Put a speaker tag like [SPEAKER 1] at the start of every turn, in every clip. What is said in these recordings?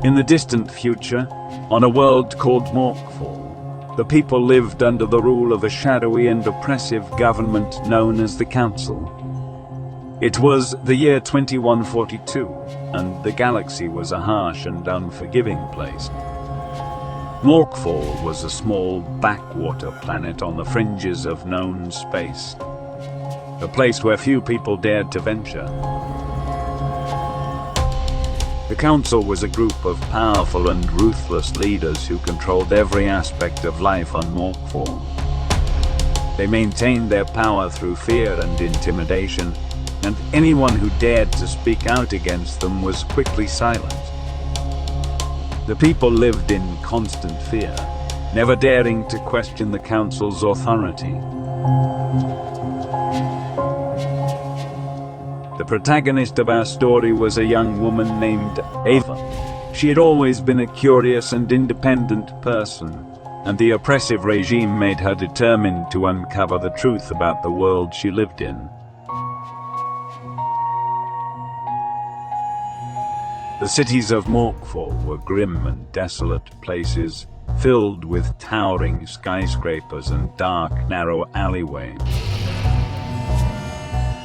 [SPEAKER 1] In the distant future, on a world called Morkfall, the people lived under the rule of a shadowy and oppressive government known as the Council. It was the year 2142, and the galaxy was a harsh and unforgiving place. Morkfall was a small backwater planet on the fringes of known space, a place where few people dared to venture. The Council was a group of powerful and ruthless leaders who controlled every aspect of life on Morkfall. They maintained their power through fear and intimidation, and anyone who dared to speak out against them was quickly silenced. The people lived in constant fear, never daring to question the Council's authority. The protagonist of our story was a young woman named Ava. She had always been a curious and independent person, and the oppressive regime made her determined to uncover the truth about the world she lived in. The cities of Morkfall were grim and desolate places, filled with towering skyscrapers and dark, narrow alleyways.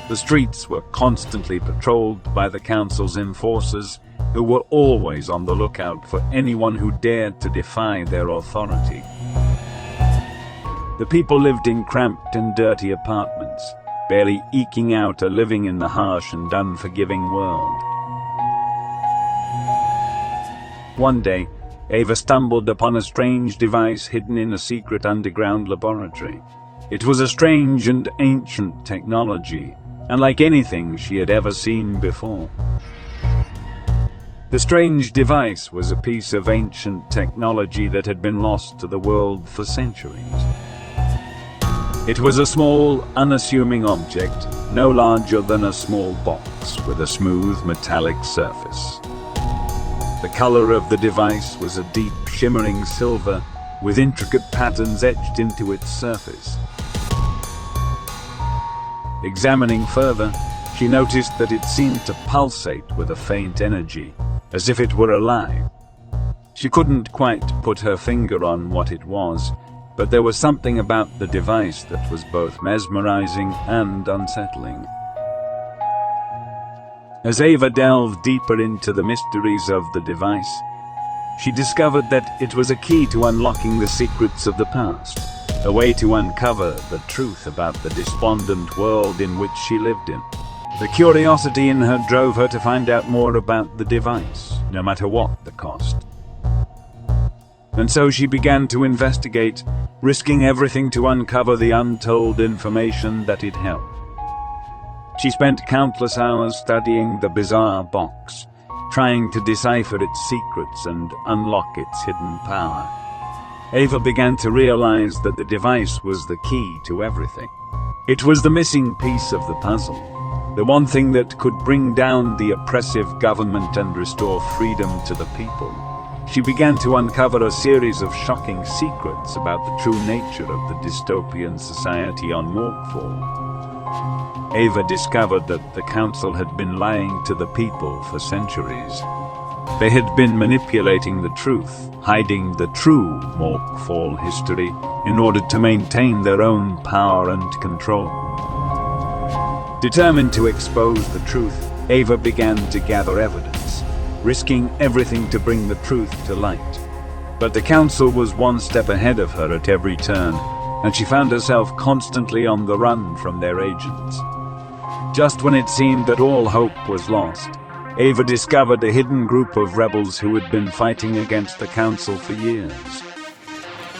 [SPEAKER 1] The streets were constantly patrolled by the Council's enforcers, who were always on the lookout for anyone who dared to defy their authority. The people lived in cramped and dirty apartments, barely eking out a living in the harsh and unforgiving world. One day, Ava stumbled upon a strange device hidden in a secret underground laboratory. It was a strange and ancient technology, unlike anything she had ever seen before. The strange device was a piece of ancient technology that had been lost to the world for centuries. It was a small, unassuming object, no larger than a small box with a smooth metallic surface. The color of the device was a deep, shimmering silver with intricate patterns etched into its surface. Examining further, she noticed that it seemed to pulsate with a faint energy, as if it were alive. She couldn't quite put her finger on what it was, but there was something about the device that was both mesmerizing and unsettling. As Ava delved deeper into the mysteries of the device, she discovered that it was a key to unlocking the secrets of the past, a way to uncover the truth about the despondent world in which she lived in. The curiosity in her drove her to find out more about the device, no matter what the cost. And so she began to investigate, risking everything to uncover the untold information that it held. She spent countless hours studying the bizarre box, trying to decipher its secrets and unlock its hidden power. Ava began to realize that the device was the key to everything. It was the missing piece of the puzzle, the one thing that could bring down the oppressive government and restore freedom to the people. She began to uncover a series of shocking secrets about the true nature of the dystopian society on Morkfall. Ava discovered that the Council had been lying to the people for centuries. They had been manipulating the truth, hiding the true Morkfall history in order to maintain their own power and control. Determined to expose the truth, Ava began to gather evidence, risking everything to bring the truth to light. But the Council was one step ahead of her at every turn, and she found herself constantly on the run from their agents. Just when it seemed that all hope was lost, Ava discovered a hidden group of rebels who had been fighting against the Council for years.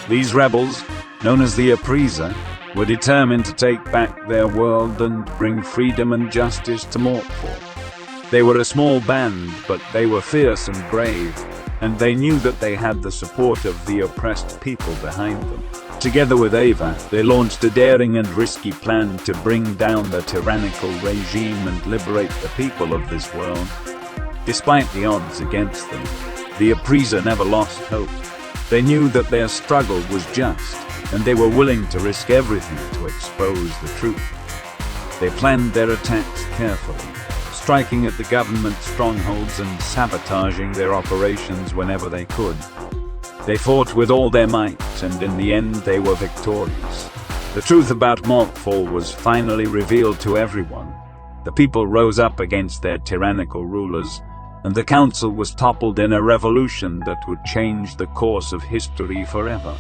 [SPEAKER 1] These rebels, known as the Upprísa, were determined to take back their world and bring freedom and justice to Morkfall. They were a small band, but they were fierce and brave, and they knew that they had the support of the oppressed people behind them. Together with Ava, they launched a daring and risky plan to bring down the tyrannical regime and liberate the people of this world. Despite the odds against them, the Upprísa never lost hope. They knew that their struggle was just, and they were willing to risk everything to expose the truth. They planned their attacks carefully, striking at the government strongholds and sabotaging their operations whenever they could. They fought with all their might, and in the end they were victorious. The truth about Morkfall was finally revealed to everyone. The people rose up against their tyrannical rulers, and the council was toppled in a revolution that would change the course of history forever.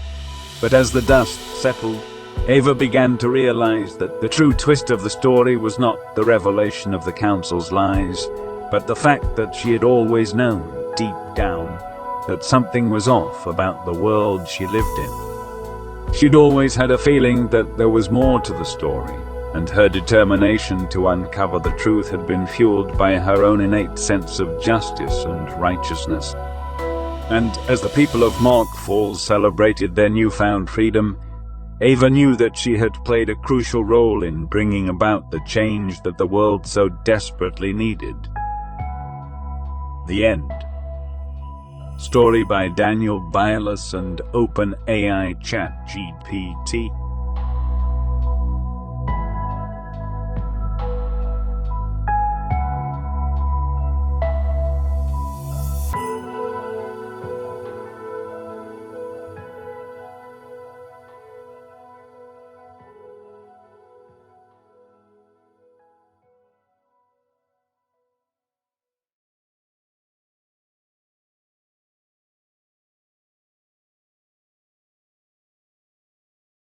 [SPEAKER 1] But as the dust settled, Ava began to realize that the true twist of the story was not the revelation of the council's lies, but the fact that she had always known, deep down, that something was off about the world she lived in. She'd always had a feeling that there was more to the story, and her determination to uncover the truth had been fueled by her own innate sense of justice and righteousness. And as the people of Mørkfall celebrated their newfound freedom, Ava knew that she had played a crucial role in bringing about the change that the world so desperately needed. The end. Story by Daniel Bayles and OpenAI ChatGPT.